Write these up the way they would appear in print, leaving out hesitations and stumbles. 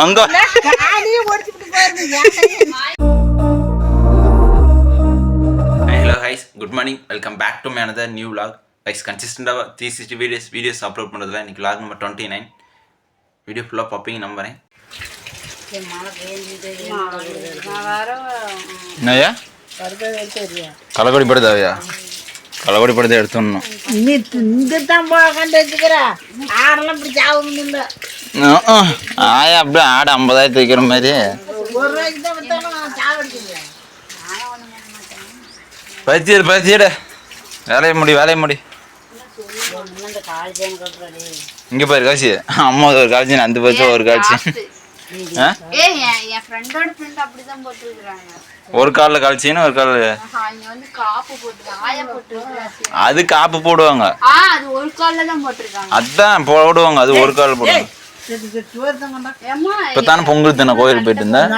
அங்க hello guys good morning welcome back to my another new vlog guys கன்சிஸ்டண்டாக 360 videos upload பண்ணுறதுல இன்றைக்கி vlog number 29 video ஃபுல்லாக பார்ப்பீங்க நம்புறேன். என்னய்யா கலக்கொடி படுதாவையா கலக்கொடி படுதை எடுத்துடணும். ஆயா அப்படியே ஆடு 50,000 வைக்கிற மாதிரி பச்சிடு வேலையை முடி இங்க பாரு காட்சி அம்மா ஒரு காட்சி அந்த பச்சை ஒரு காட்சி ஒரு காலில் காய்ச்சின்னு ஒரு கால் அது காப்பு போடுவாங்க அதான் போடுவாங்க அது ஒரு கால் போடுவாங்க. இப்பதானே பொங்கல் தானே கோயிலுக்கு போயிட்டு இருந்தேன்.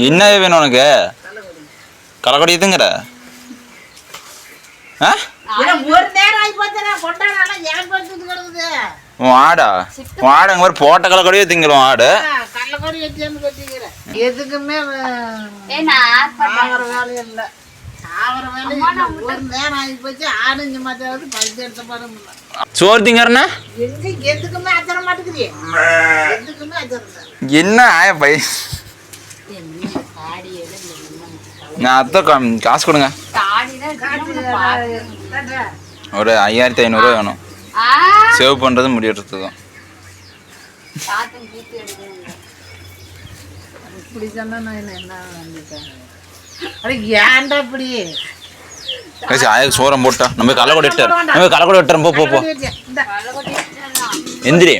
என்ன வேணும் உனக்கு கலக்கொடி இதுங்கிற ஆடா ஆடுங்க மாதிரி போட்ட கலக்கொடியே திங்கிறோம் ஆடு எதுக்குமே வேலை இல்லை. சோறு திங்கறனா என்ன ஆய பை நான் அதான் காசு கொடுங்க ஒரு 5,500 வேணும் சேவ் பண்றது முடியறதுக்கும். சோரம் போட்டா நம்ம கலக்கொடி விட்டுறோம் போ எந்திரி.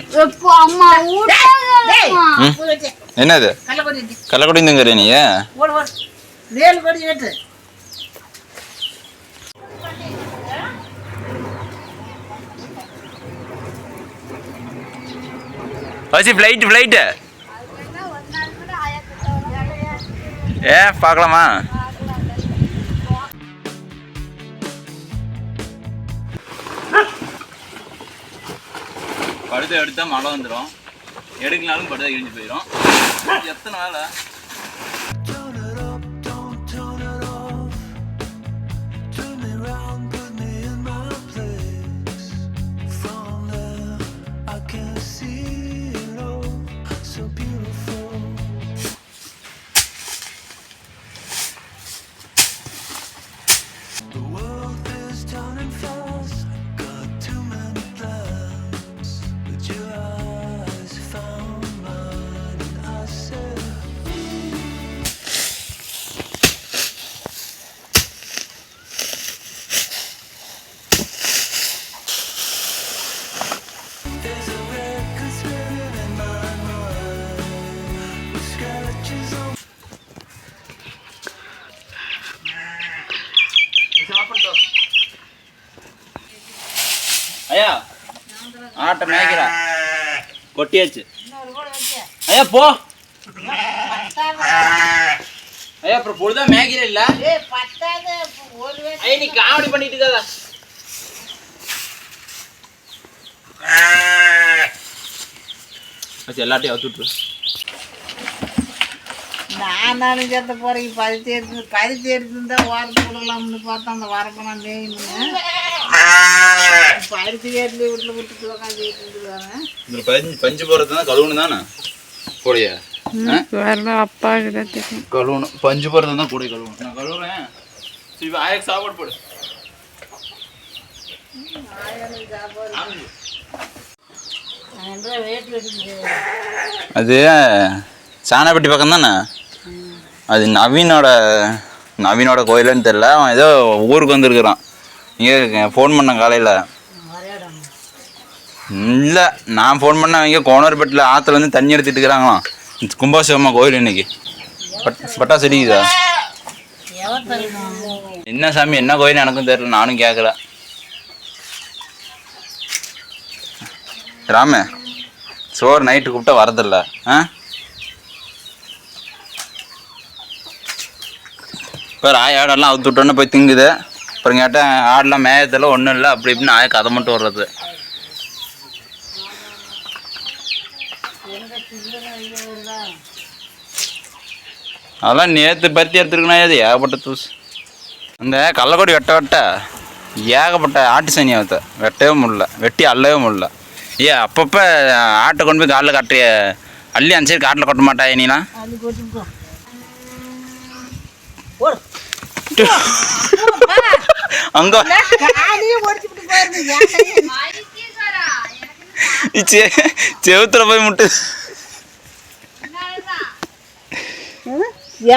என்னது கள்ளக்கொடிந்துங்கிற நீ ஃப்ளைட்டு பார்க்கலாமா? படுத்தை எடுத்தா மழை வந்துடும், எடுக்கனாலும் படுத்தை இழிஞ்சு போயிடும். எத்தனை வேலை ஐயா ஆட்டை மேய்க்கிறா கொட்டியாச்சு. ஐயா போ ஐயா அப்புறம் பொழுதா மேய்க்கிற இல்ல ஐயா நீ காமெடி பண்ணிட்டு இருக்காதா. எல்லாத்தையும் அவுத்துட்டு நானும் சேர்த்த போறேன். பருத்தி எடுத்துருந்தா வாரத்து விடலாம்னு பார்த்தா அந்த வாரப்ப நான் மேய்னு பருத்தி ஏற்றி வீட்டில் விட்டுட்டு உட்காந்து பஞ்சு போடுறது கழுவுனு தானே கூடைய அப்பா கழுவணும். பஞ்சு போடுறது தான் கூட கழுவணும். நான் கழுவுறேன். சரி ஆயக்கு சாப்பாடு போடு. அது சாணப்பட்டி பக்கம் தானே. அது நவீனோட கோயிலுன்னு தெரியல. அவன் ஏதோ ஊருக்கு வந்திருக்கிறான். இங்கே ஃபோன் பண்ணேன் காலையில். இல்லை நான் ஃபோன் பண்ணேன். அவங்க கோனர்பேட்டில் ஆற்றுல வந்து தண்ணி எடுத்துகிட்டு இருக்கிறாங்களாம். கும்பாசிவம்மா கோயில் இன்னைக்கு பட்டாசு அடிக்குதா என்ன சாமி என்ன கோயில் எனக்கும் தெரியல, நானும் கேட்கல. ராம சோறு நைட்டு கூப்பிட்டா வரதில்ல. இப்போ ராயாடெல்லாம் அவுத்து விட்டோன்னு போய் திங்குது. அப்புறம் கேட்டால் ஆடெலாம் மேயத்தில் ஒன்றும் இல்லை அப்படி இப்படின்னு ஆய கதை மட்டும் வர்றது. அதெல்லாம் நேற்று பருத்தி எடுத்துருக்கணும். அது ஏகப்பட்ட தூசு. அந்த கள்ளக்கொடி வெட்ட ஏகப்பட்ட ஆட்டு சனி ஆகுது. வெட்டவே முடியல, வெட்டி அள்ளவே முடியல. அப்பப்போ ஆட்டை கொண்டு போய் காட்டில் கட்டி அள்ளி அந்த சைடு காட்டில் கொட்ட மாட்டாயே நீனா? அங்க செவுத்துல போய் முட்டு.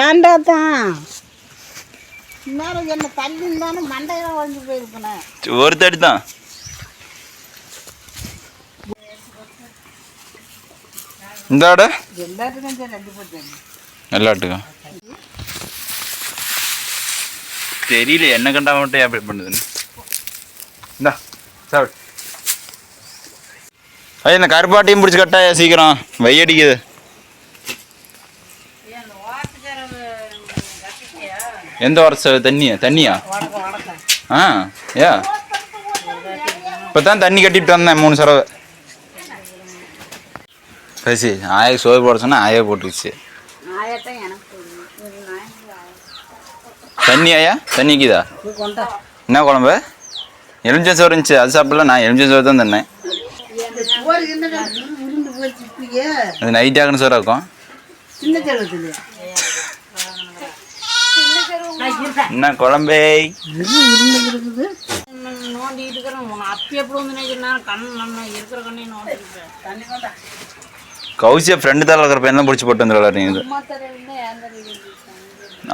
ஏன்டா தான் இன்னும் என்ன தள்ளி இருந்தாலும் மண்டையெல்லாம் உடஞ்சி போயிருக்கேன். ஒரு தடி தான். இந்த ஆட எல்லாத்துக்கும் தெரியல என்ன கண்டா மட்டும் எப்படி பண்ணுதுன்னு. இந்தா சாப்பிடு. ஐயா இந்த கருப்பாட்டையும் பிடிச்சி கட்டாயா சீக்கிரம், வெய்யடிக்குது. எந்த வருஷம் தண்ணியா? ஆ ஏ இப்போ தான் தண்ணி கட்டிட்டு வந்தேன் 3 சரவை. பேசி ஆய சோறு போட சொன்னா ஆயா போட்டுருச்சு. தண்ணி ஆயா தண்ணிக்குதா? என்ன குழம்பு? எலுமிச்சை சோறு இருந்துச்சு, அது சாப்பிடல. நான் எலுமிச்சை சோறு தான் தந்தேன். அது நைட் ஆகணும் சோறு இருக்கும். என்ன குழம்பே? கௌசியா ஃப்ரெண்டு தலை இருக்கிற பையன் தான் பிடிச்சி போட்டு வந்துடுவாரு. நீங்கள்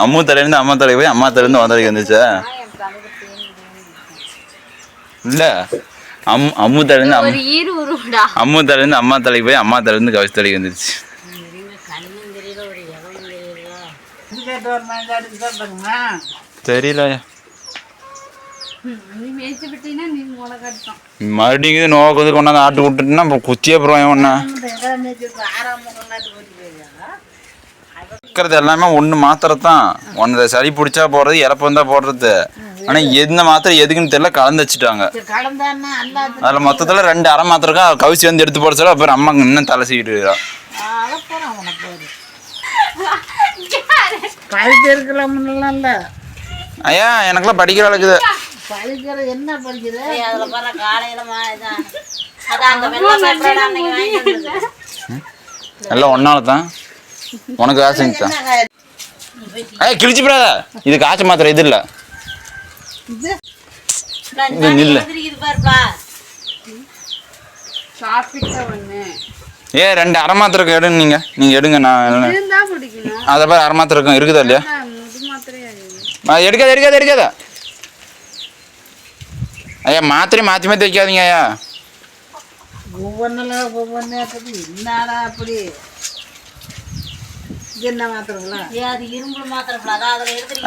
அம்மு தலையிலேருந்து அம்மா தலைக்கு போய் அம்மா தலையிலேருந்து உன் தலைக்கு வந்துச்சா? இல்லை அம்மு தலையிலேருந்து அம்மா தலைக்கு போய் அம்மா தலையிலேருந்து கௌசி தலைக்கு வந்துருச்சு. தெரியல மறுபடியும் நோக்கு கொண்டாந்து ஆட்டு விட்டுட்டுன்னா அப்புறம் குச்சியே அப்புறம் ஒன்று இருக்கிறது எல்லாமே ஒன்று மாத்திரத்தான். ஒன்று சளி பிடிச்சா போடுறது, இறப்பு வந்தால் போடுறது. ஆனால் எந்த மாத்திரை எதுக்குன்னு தெரியல கலந்து வச்சுட்டாங்க. அதில் மொத்தத்தில் 2 அரை மாத்திரக்கா கவிச்சி வந்து எடுத்து போட சொல்ல. அப்புறம் அம்மாங்க இன்னும் தலை சீட்டு ஐயா எனக்குலாம் படிக்கிற அளவுக்குது. எல்லாம் ஒன்னால தான் உனக்கு காசு தான். ஐயா கிழிச்சு போடாத. இது காய்ச்ச மாத்திரை, இது இல்லை. இது நில்ல. ஏ 2 அரை மாத்திரை எடுங்க. நீங்கள் எடுங்க. நான் அதை பாரு அரை மாத்திரை இருக்கும். இருக்குதா இல்லையா? எடுக்காத. ஐயா மாத்திரை மாற்றி வைக்காதீங்க ஐயா.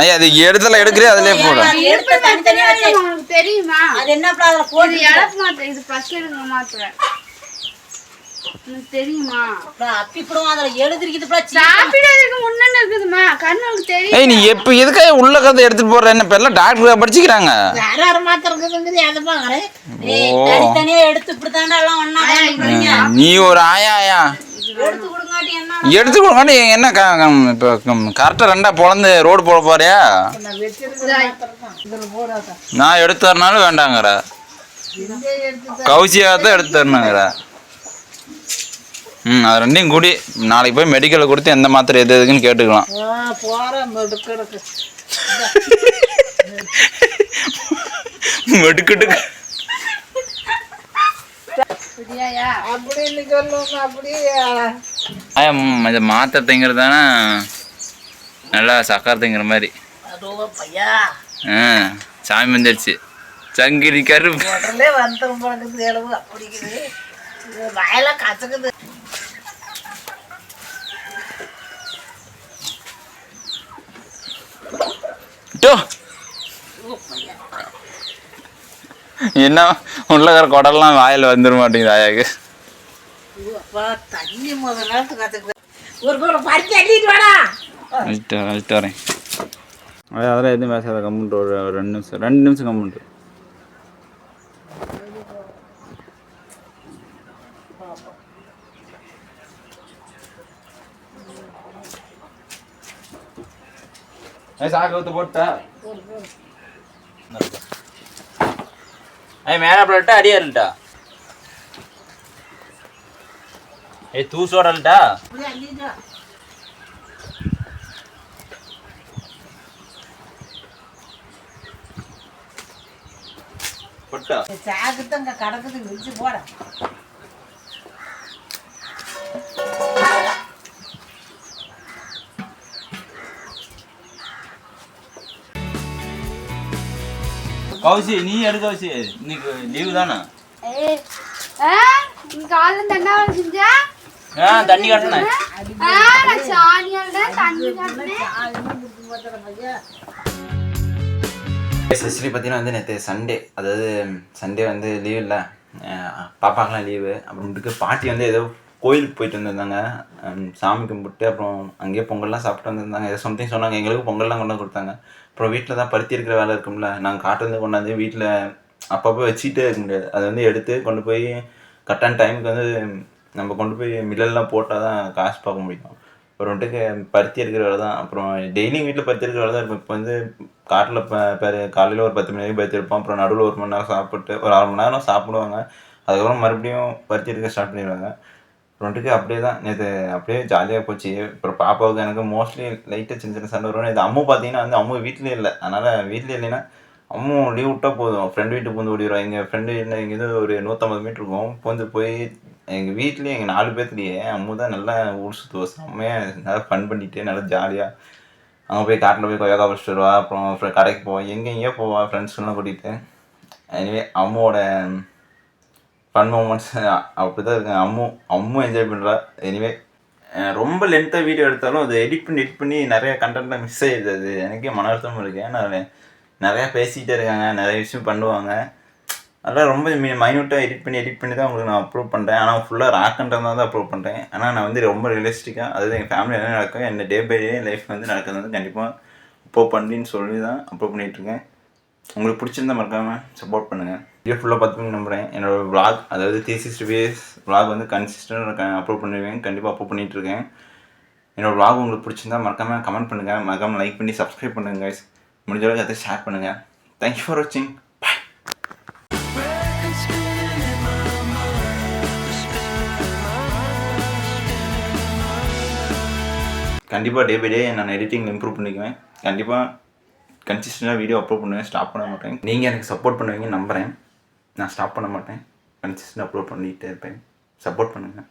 ஐயா அது எடுத்துல எடுக்கிறே அதுலயே போட தெரியுமா? தெரியுமா? நீ எப்ப எதுக்காக உள்ள கதை எடுத்துட்டு போற? என்ன பேர்ல டாக்டர் படிச்சுக்கிறாங்க. நீ ஒரு ஆயா எடுத்து கொடுங்க. என்ன இப்போ கரெக்டா 2ஆ பொழந்து ரோடு போட போறியா? நான் எடுத்து தரனாலும் வேண்டாங்கிற. கௌசியாதான் எடுத்து தரணுங்கிற. அது 2ஐயும் கூடி நாளைக்கு போய் மெடிக்கலில் கொடுத்து எந்த மாத்திரை எது எதுக்குன்னு கேட்டுக்கலாம். மெடுக்கட்டுக்கு இந்த மாத்திரை திங்கிறது தானே நல்லா சக்கரை திங்கிற மாதிரி. சாமி வந்துடுச்சு. சங்கிரி கருப்பு என்ன உள்ளக்கிற குடல்லாம் வாயில் வந்துட மாட்டேங்குது ஆயாக்கு. வரேன். அதெல்லாம் எதுவும் பேசாத கம்முன்ட்டு ஒரு 2 நிமிஷம் கம்முன்ட்டு. சாக்கு ஊற்று போட்டா மேலே பிள்ளட்டா அடியாருட்டா தூசோடல்ட்டா போட்டா சாக்குத்தான் இங்கே கிடக்குது விரிச்சு போட. கௌசி நீ எடு கௌசி, இன்னைக்கு லீவு தானே? காலைல என்ன வேலை செஞ்சா? தண்ணி காட்டினேன். எஸ்பெஷலி பார்த்தீங்கன்னா வந்து நேற்று சண்டே, அதாவது சண்டே வந்து லீவ் இல்லை, பாப்பாக்கெலாம் லீவு. அப்புறமேட்டுக்கு பாட்டி வந்து ஏதோ கோயிலுக்கு போயிட்டு வந்திருந்தாங்க, சாமி கும்பிட்டு அப்புறம் அங்கேயே பொங்கல்லாம் சாப்பிட்டு வந்திருந்தாங்க. ஏதோ சம்திங் சொன்னாங்க, எங்களுக்கு பொங்கல்லாம் கொண்டு கொடுத்தாங்க. அப்புறம் வீட்டில் தான் பருத்தி இருக்கிற வேலை இருக்கும்ல, நாங்கள் காட்டுலேருந்து கொண்டாந்து வீட்டில் அப்பப்போ வச்சுக்கிட்டே இருக்க முடியாது, அதை வந்து எடுத்து கொண்டு போய் கரெக்டான டைமுக்கு வந்து நம்ம கொண்டு போய் மில்லெல்லாம் போட்டால் தான் காசு பார்க்க முடியும். அப்புறமேட்டுக்கு பருத்தி எடுக்கிற வேலை தான். அப்புறம் டெய்லியும் வீட்டில் பருத்தி எடுக்கிற வேலை தான் இருக்கும். இப்போ வந்து காட்டில் காலையில் ஒரு 10 மணி வரைக்கும் பருத்தி எடுப்போம், அப்புறம் நடுவில் 1 மணி நேரம் சாப்பிட்டு ஒரு 1/2 மணி நேரம் சாப்பிடுவாங்க, அதுக்கப்புறம் மறுபடியும் பருத்தி எடுக்க ஸ்டார்ட் பண்ணிடுவாங்க. அப்புறமேட்டுக்கு அப்படியே தான் நேற்று அப்படியே ஜாலியாக போச்சு. அப்புறம் பாப்பாவுக்கு எனக்கு மோஸ்ட்லி லைட்டாக சின்ன சின்ன சண்டை வருவாங்க. இது அம்மு பார்த்தீங்கன்னா வந்து அம்மு வீட்லேயே இல்லை, அதனால் வீட்லேயே இல்லைன்னா அம்மு லீவ் விட்டால் போதும் ஃப்ரெண்ட் வீட்டுக்கு பூந்து ஓடிடுவோம். எங்கள் ஃப்ரெண்டு வீட்டில் இங்கேருந்து ஒரு 150 மீட்டர் இருக்கும், பூந்து போய் எங்கள் வீட்லேயே எங்கள் 4 பேர்த்துலேயே அம்மு தான் நல்லா ஊர் சுற்றுவோம், செம்மையாக நல்லா ஃபன் பண்ணிட்டு நல்லா ஜாலியாக அங்கே போய் காட்டில் போய் கொய்யாக்கா பறிச்சிட்டு வருவா, அப்புறம் கடைக்கு போவோம், எங்கெங்கேயோ போவாள் ஃப்ரெண்ட்ஸ்லாம் கூட்டிகிட்டு. எனிவே அம்முவோட ஃபன் மூமெண்ட்ஸ் அப்படி தான் இருக்குங்க. அம்மு என்ஜாய் பண்ணுறா. எனிவே ரொம்ப லென்த்தாக வீடியோ எடுத்தாலும் அதை எடிட் பண்ணி நிறைய கண்டென்ட்லாம் மிஸ் ஆகிடுது, அது எனக்கே மன அழுத்தமும் இருக்குது. ஏன்னா நிறையா பேசிக்கிட்டே இருக்காங்க, நிறைய விஷயம் பண்ணுவாங்க, அதெல்லாம் ரொம்ப மைன்யூட்டாக எடிட் பண்ணி தான் உங்களுக்கு நான் அப்லோட் பண்ணுறேன். ஆனால் ஃபுல்லாக ராக் கண்டென்ட் தான் அப்லோட் பண்ணுறேன். ஆனால் நான் வந்து ரொம்ப ரியலிஸ்டிக்காக, அதாவது எங்கள் ஃபேமிலி என்ன நடக்கும், என்ன டே பை டே லைஃப் வந்து நடக்கிறது வந்து கண்டிப்பாக அப்லோட் பண்ணின்னு சொல்லி தான் அப்லோட் பண்ணிகிட்ருக்கேன். உங்களுக்கு பிடிச்சிருந்தா மறக்காமல் சப்போர்ட் பண்ணுங்கள். வீடியோ ஃபுல்லாக பார்த்துன்னு நம்புகிறேன். என்னோடய vlog, அதாவது 360 days vlog வந்து கன்சிஸ்டன்ட் அப்லோட் பண்ணிடுவேன், கண்டிப்பாக அப்லோட் பண்ணிகிட்ருக்கேன். என்னோடய vlog உங்களுக்கு பிடிச்சிருந்தா மறக்காமல் கமெண்ட் பண்ணுங்கள், மறக்காமல் லைக் பண்ணி சப்ஸ்கிரைப் பண்ணுங்கள் கைஸ். முடிஞ்ச அளவுக்கு அதை ஷேர் பண்ணுங்கள். தேங்க்யூ ஃபார் வாட்சிங். பாய். கண்டிப்பாக டே பை டே நான் எடிட்டிங் இம்ப்ரூவ் பண்ணிக்குவேன். கண்டிப்பாக கன்சிஸ்டண்டாக வீடியோ அப்லோட் பண்ணுவேன், ஸ்டாப் பண்ண மாட்டேன். நீங்கள் எனக்கு சப்போர்ட் பண்ணுவீங்கன்னு நம்புகிறேன். நான் ஸ்டாப் பண்ண மாட்டேன், கன்சிஸ்டண்டாக அப்லோட் பண்ணிகிட்டே இருப்பேன். சப்போர்ட் பண்ணுங்கள்.